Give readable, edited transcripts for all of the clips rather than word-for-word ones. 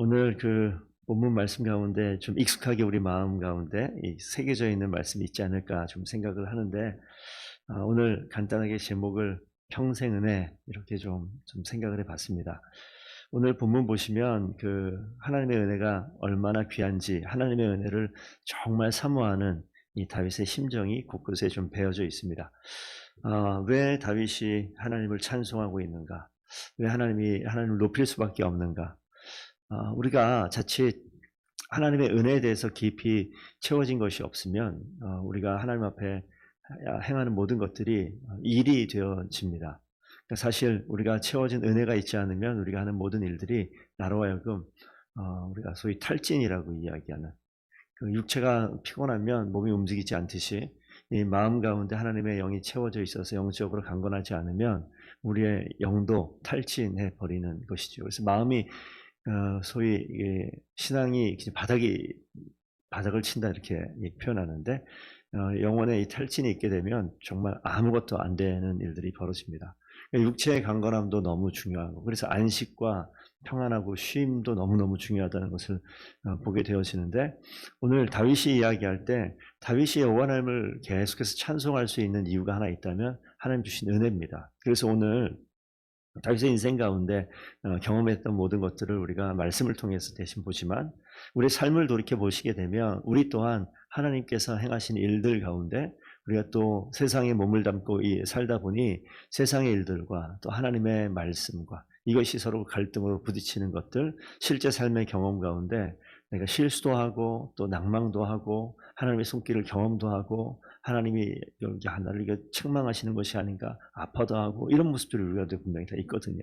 오늘 그 본문 말씀 가운데 좀 익숙하게 우리 마음 가운데 새겨져 있는 말씀이 있지 않을까 좀 생각을 하는데, 오늘 간단하게 제목을 평생 은혜 이렇게 좀 생각을 해봤습니다. 오늘 본문 보시면 그 하나님의 은혜가 얼마나 귀한지, 하나님의 은혜를 정말 사모하는 이 다윗의 심정이 곳곳에 좀 배어져 있습니다. 왜 다윗이 하나님을 찬송하고 있는가? 왜 하나님을 높일 수밖에 없는가? 우리가 자칫 하나님의 은혜에 대해서 깊이 채워진 것이 없으면 우리가 하나님 앞에 행하는 모든 것들이 일이 되어집니다. 그러니까 사실 우리가 채워진 은혜가 있지 않으면 우리가 하는 모든 일들이 나로 하여금 우리가 소위 탈진이라고 이야기하는, 그 육체가 피곤하면 몸이 움직이지 않듯이 이 마음 가운데 하나님의 영이 채워져 있어서 영적으로 강건하지 않으면 우리의 영도 탈진해 버리는 것이죠. 그래서 마음이 소위 신앙이 바닥을 친다 이렇게 표현하는데, 영혼에 이 탈진이 있게 되면 정말 아무것도 안 되는 일들이 벌어집니다. 그러니까 육체의 강건함도 너무 중요하고, 그래서 안식과 평안하고 쉼도 너무너무 중요하다는 것을 보게 되어지는데, 오늘 다윗이 이야기할 때 다윗이 여호와 하나님을 계속해서 찬송할 수 있는 이유가 하나 있다면 하나님 주신 은혜입니다. 그래서 오늘 다윗의 인생 가운데 경험했던 모든 것들을 우리가 말씀을 통해서 대신 보지만, 우리의 삶을 돌이켜 보시게 되면 우리 또한 하나님께서 행하신 일들 가운데 우리가 또 세상에 몸을 담고 살다 보니 세상의 일들과 또 하나님의 말씀과 이것이 서로 갈등으로 부딪히는 것들, 실제 삶의 경험 가운데 내가 실수도 하고 또 낭망도 하고 하나님의 손길을 경험도 하고, 하나님이 여기 하나를 책망하시는 것이 아닌가 아파도 하고, 이런 모습들이 우리가 분명히 다 있거든요.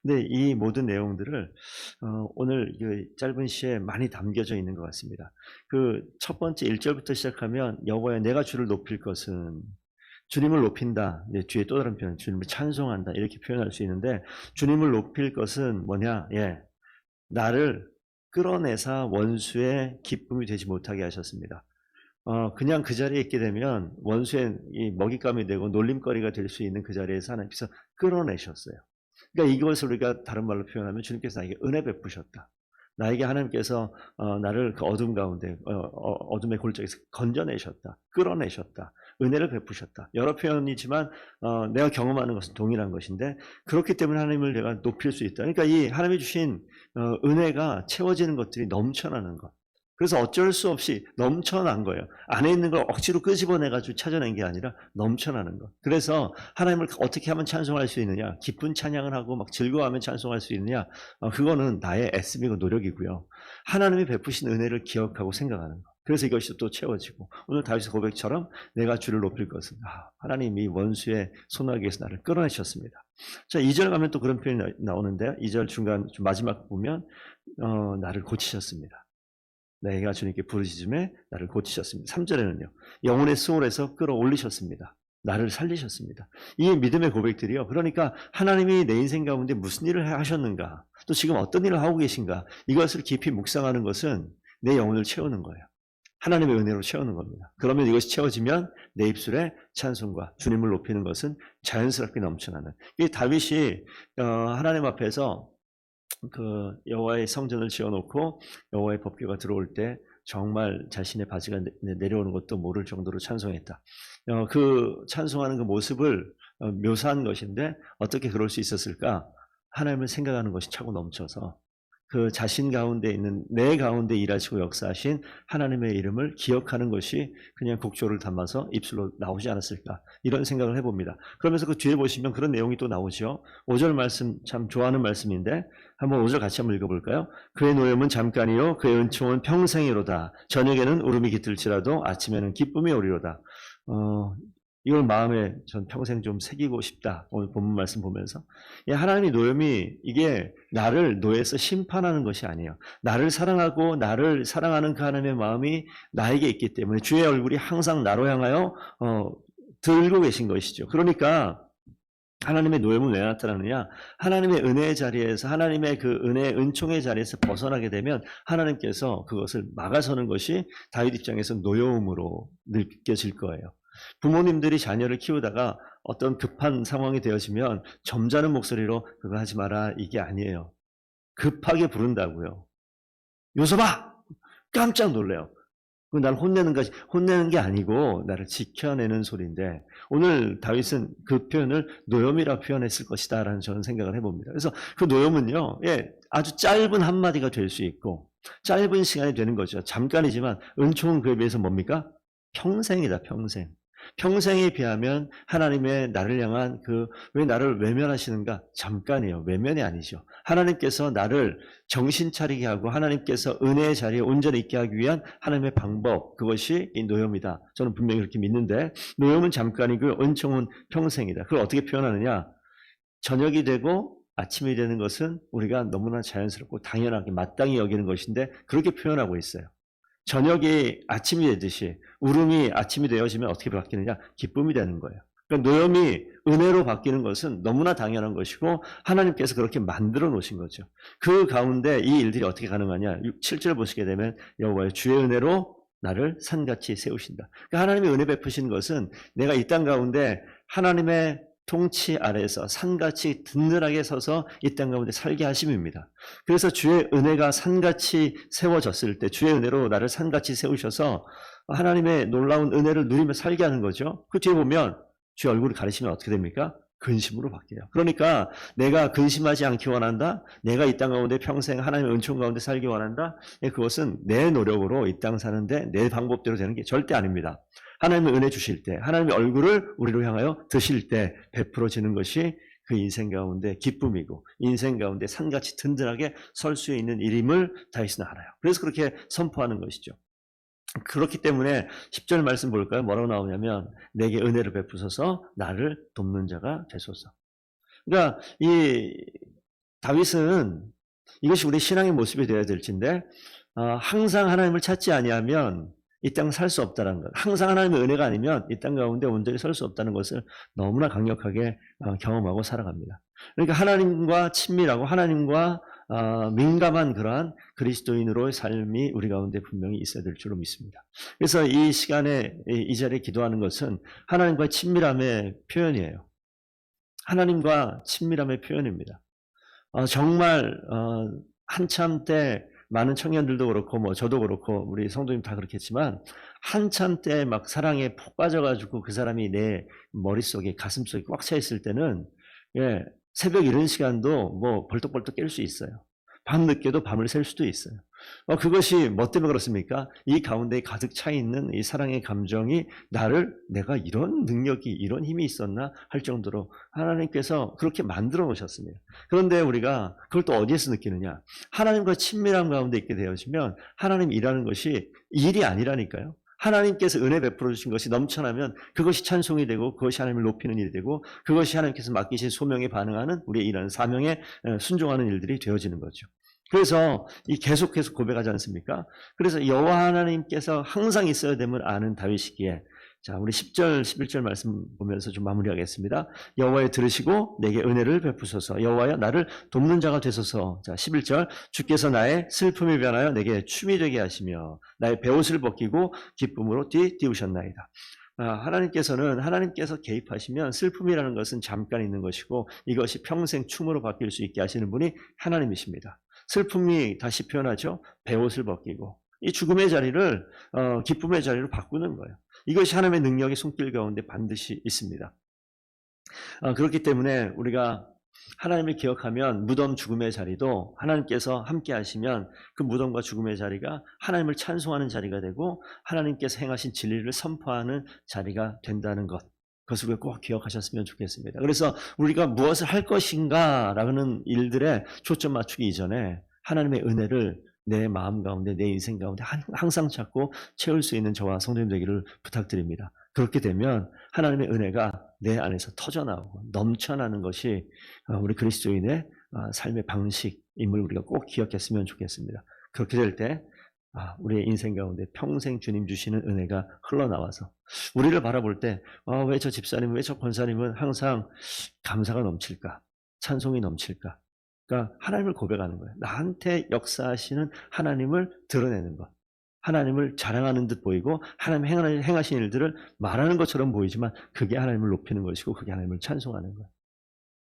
근데 이 모든 내용들을 오늘 짧은 시에 많이 담겨져 있는 것 같습니다. 그 첫 번째 1절부터 시작하면 여호와여 내가 주를 높일 것은, 주님을 높인다. 뒤에 또 다른 표현, 주님을 찬송한다 이렇게 표현할 수 있는데, 주님을 높일 것은 뭐냐? 나를 끌어내사 원수의 기쁨이 되지 못하게 하셨습니다. 그냥 그 자리에 있게 되면 원수의 이 먹잇감이 되고 놀림거리가 될 수 있는 그 자리에서 하나님께서 끌어내셨어요. 그러니까 이것을 우리가 다른 말로 표현하면 주님께서 나에게 은혜 베푸셨다. 나에게 하나님께서 나를 그 어둠 가운데 어둠의 골짜기에서 건져내셨다. 끌어내셨다. 은혜를 베푸셨다. 여러 표현이지만 내가 경험하는 것은 동일한 것인데, 그렇기 때문에 하나님을 내가 높일 수 있다. 그러니까 이 하나님이 주신 은혜가 채워지는 것들이 넘쳐나는 것. 그래서 어쩔 수 없이 넘쳐난 거예요. 안에 있는 걸 억지로 끄집어내가지고 찾아낸 게 아니라 넘쳐나는 것. 그래서 하나님을 어떻게 하면 찬송할 수 있느냐? 기쁜 찬양을 하고 막 즐거워하면 찬송할 수 있느냐? 그거는 나의 애씀이고 노력이고요. 하나님이 베푸신 은혜를 기억하고 생각하는 것. 그래서 이것이 또 채워지고, 오늘 다윗의 고백처럼 내가 주를 높일 것은, 하나님이 원수의 손아귀에서 나를 끌어내셨습니다. 자, 2절 가면 또 그런 표현이 나오는데요. 2절 중간 마지막 보면 나를 고치셨습니다. 내가 주님께 부르짖음에 나를 고치셨습니다. 3절에는요. 영혼의 수월에서 끌어올리셨습니다. 나를 살리셨습니다. 이 믿음의 고백들이요. 그러니까 하나님이 내 인생 가운데 무슨 일을 하셨는가, 또 지금 어떤 일을 하고 계신가, 이것을 깊이 묵상하는 것은 내 영혼을 채우는 거예요. 하나님의 은혜로 채우는 겁니다. 그러면 이것이 채워지면 내 입술에 찬송과 주님을 높이는 것은 자연스럽게 넘쳐나는, 이 다윗이 하나님 앞에서 그 여호와의 성전을 지어놓고 여호와의 법궤가 들어올 때 정말 자신의 바지가 내려오는 것도 모를 정도로 찬송했다. 그 찬송하는 그 모습을 묘사한 것인데, 어떻게 그럴 수 있었을까? 하나님을 생각하는 것이 차고 넘쳐서 그 자신 가운데 있는, 내 가운데 일하시고 역사하신 하나님의 이름을 기억하는 것이 그냥 곡조를 담아서 입술로 나오지 않았을까, 이런 생각을 해봅니다. 그러면서 그 뒤에 보시면 그런 내용이 또 나오죠. 5절 말씀 참 좋아하는 말씀인데 한번 5절 같이 한번 읽어볼까요? 그의 노염은 잠깐이요 그의 은총은 평생이로다. 저녁에는 울음이 깃들지라도 아침에는 기쁨이 오리로다. 이걸 마음에 전 평생 좀 새기고 싶다. 오늘 본문 말씀 보면서. 하나님의 노염이 이게 나를 노예에서 심판하는 것이 아니에요. 나를 사랑하고 나를 사랑하는 그 하나님의 마음이 나에게 있기 때문에 주의 얼굴이 항상 나로 향하여 들고 계신 것이죠. 그러니까 하나님의 노염은 왜 나타나느냐? 하나님의 은혜의 자리에서, 하나님의 그 은혜의 은총의 자리에서 벗어나게 되면 하나님께서 그것을 막아서는 것이 다윗 입장에서 노여움으로 느껴질 거예요. 부모님들이 자녀를 키우다가 어떤 급한 상황이 되어지면 점잖은 목소리로 그거 하지 마라, 이게 아니에요. 급하게 부른다고요. 요셉아! 깜짝 놀래요. 나를 혼내는 게 아니고 나를 지켜내는 소리인데, 오늘 다윗은 그 표현을 노염이라 표현했을 것이다 라는 저는 생각을 해봅니다. 그래서 그 노염은요, 아주 짧은 한마디가 될 수 있고 짧은 시간이 되는 거죠. 잠깐이지만 은총은 그에 비해서 뭡니까? 평생이다, 평생. 평생에 비하면 하나님의 나를 향한 왜 나를 외면하시는가? 잠깐이에요. 외면이 아니죠. 하나님께서 나를 정신 차리게 하고 하나님께서 은혜의 자리에 온전히 있게 하기 위한 하나님의 방법, 그것이 이 노염이다. 저는 분명히 그렇게 믿는데, 노염은 잠깐이고 은총은 평생이다. 그걸 어떻게 표현하느냐? 저녁이 되고 아침이 되는 것은 우리가 너무나 자연스럽고 당연하게 마땅히 여기는 것인데 그렇게 표현하고 있어요. 저녁이 아침이 되듯이 울음이 아침이 되어지면 어떻게 바뀌느냐? 기쁨이 되는 거예요. 그러니까 노염이 은혜로 바뀌는 것은 너무나 당연한 것이고 하나님께서 그렇게 만들어 놓으신 거죠. 그 가운데 이 일들이 어떻게 가능하냐? 7절 보시게 되면 여호와의 주의 은혜로 나를 산같이 세우신다. 그러니까 하나님의 은혜 베푸시는 것은 내가 이 땅 가운데 하나님의 통치 아래에서 산같이 든든하게 서서 이 땅 가운데 살게 하심입니다. 그래서 주의 은혜가 산같이 세워졌을 때, 주의 은혜로 나를 산같이 세우셔서 하나님의 놀라운 은혜를 누리며 살게 하는 거죠. 그 뒤에 보면 주의 얼굴을 가리시면 어떻게 됩니까? 근심으로 바뀌어요. 그러니까 내가 근심하지 않기 원한다. 내가 이 땅 가운데 평생 하나님의 은총 가운데 살기 원한다. 그것은 내 노력으로 이 땅 사는데 내 방법대로 되는 게 절대 아닙니다. 하나님의 은혜 주실 때, 하나님의 얼굴을 우리로 향하여 드실 때 베풀어지는 것이 그 인생 가운데 기쁨이고 인생 가운데 산같이 든든하게 설 수 있는 일임을 다윗은 알아요. 그래서 그렇게 선포하는 것이죠. 그렇기 때문에 10절 말씀 볼까요? 뭐라고 나오냐면 내게 은혜를 베푸소서 나를 돕는 자가 되소서. 그러니까 이 다윗은 이것이 우리 신앙의 모습이 되어야 될진데 항상 하나님을 찾지 아니하면 이 땅 살 수 없다는 것, 항상 하나님의 은혜가 아니면 이 땅 가운데 온전히 설 수 없다는 것을 너무나 강력하게 경험하고 살아갑니다. 그러니까 하나님과 친밀하고 하나님과 민감한 그러한 그리스도인으로의 삶이 우리 가운데 분명히 있어야 될 줄로 믿습니다. 그래서 이 시간에 이 자리에 기도하는 것은 하나님과의 친밀함의 표현이에요. 하나님과 친밀함의 표현입니다. 정말 한참 때 많은 청년들도 그렇고 저도 그렇고 우리 성도님 다 그렇겠지만 한참 때 막 사랑에 푹 빠져가지고 그 사람이 내 머릿속에 가슴속에 꽉 차 있을 때는 새벽 이른 시간도 벌떡벌떡 깰 수 있어요. 밤늦게도 밤을 샐 수도 있어요. 그것이 뭐 때문에 그렇습니까? 이 가운데 가득 차 있는 이 사랑의 감정이 내가 이런 능력이 이런 힘이 있었나 할 정도로 하나님께서 그렇게 만들어 놓으셨습니다. 그런데 우리가 그걸 또 어디에서 느끼느냐? 하나님과 친밀한 가운데 있게 되어지면 하나님 일하는 것이 일이 아니라니까요. 하나님께서 은혜 베풀어 주신 것이 넘쳐나면 그것이 찬송이 되고 그것이 하나님을 높이는 일이 되고 그것이 하나님께서 맡기신 소명에 반응하는 우리의 일하는 사명에 순종하는 일들이 되어지는 거죠. 그래서 계속해서 고백하지 않습니까? 그래서 여호와 하나님께서 항상 있어야 됨을 아는 다윗이기에 자, 우리 10절, 11절 말씀 보면서 좀 마무리하겠습니다. 여호와여 들으시고 내게 은혜를 베푸소서. 여호와여 나를 돕는 자가 되소서. 자, 11절 주께서 나의 슬픔이 변하여 내게 춤이 되게 하시며 나의 베옷을 벗기고 기쁨으로 띄우셨나이다. 하나님께서 개입하시면 슬픔이라는 것은 잠깐 있는 것이고 이것이 평생 춤으로 바뀔 수 있게 하시는 분이 하나님이십니다. 슬픔이 다시 표현하죠. 베옷을 벗기고 이 죽음의 자리를 기쁨의 자리로 바꾸는 거예요. 이것이 하나님의 능력의 손길 가운데 반드시 있습니다. 그렇기 때문에 우리가 하나님을 기억하면 무덤 죽음의 자리도 하나님께서 함께 하시면 그 무덤과 죽음의 자리가 하나님을 찬송하는 자리가 되고 하나님께서 행하신 진리를 선포하는 자리가 된다는 것. 그것을 꼭 기억하셨으면 좋겠습니다. 그래서 우리가 무엇을 할 것인가 라는 일들에 초점 맞추기 이전에 하나님의 은혜를 내 마음 가운데 내 인생 가운데 항상 찾고 채울 수 있는 저와 성도님 되기를 부탁드립니다. 그렇게 되면 하나님의 은혜가 내 안에서 터져나오고 넘쳐나는 것이 우리 그리스도인의 삶의 방식임을 우리가 꼭 기억했으면 좋겠습니다. 그렇게 될 때 우리의 인생 가운데 평생 주님 주시는 은혜가 흘러나와서 우리를 바라볼 때 왜 저 집사님, 왜 저 권사님은 항상 감사가 넘칠까? 찬송이 넘칠까? 그러니까 하나님을 고백하는 거예요. 나한테 역사하시는 하나님을 드러내는 것. 하나님을 자랑하는 듯 보이고 하나님 행하신 일들을 말하는 것처럼 보이지만 그게 하나님을 높이는 것이고 그게 하나님을 찬송하는 거예요.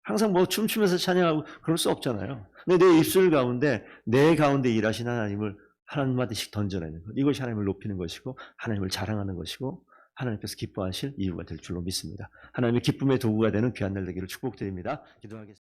항상 춤추면서 찬양하고 그럴 수 없잖아요. 근데 내 입술 가운데 내 가운데 일하신 하나님을 한마디씩 던져내는 것. 이것이 하나님을 높이는 것이고 하나님을 자랑하는 것이고 하나님께서 기뻐하실 이유가 될 줄로 믿습니다. 하나님의 기쁨의 도구가 되는 귀한 날 되기를 축복드립니다. 기도하겠습니다.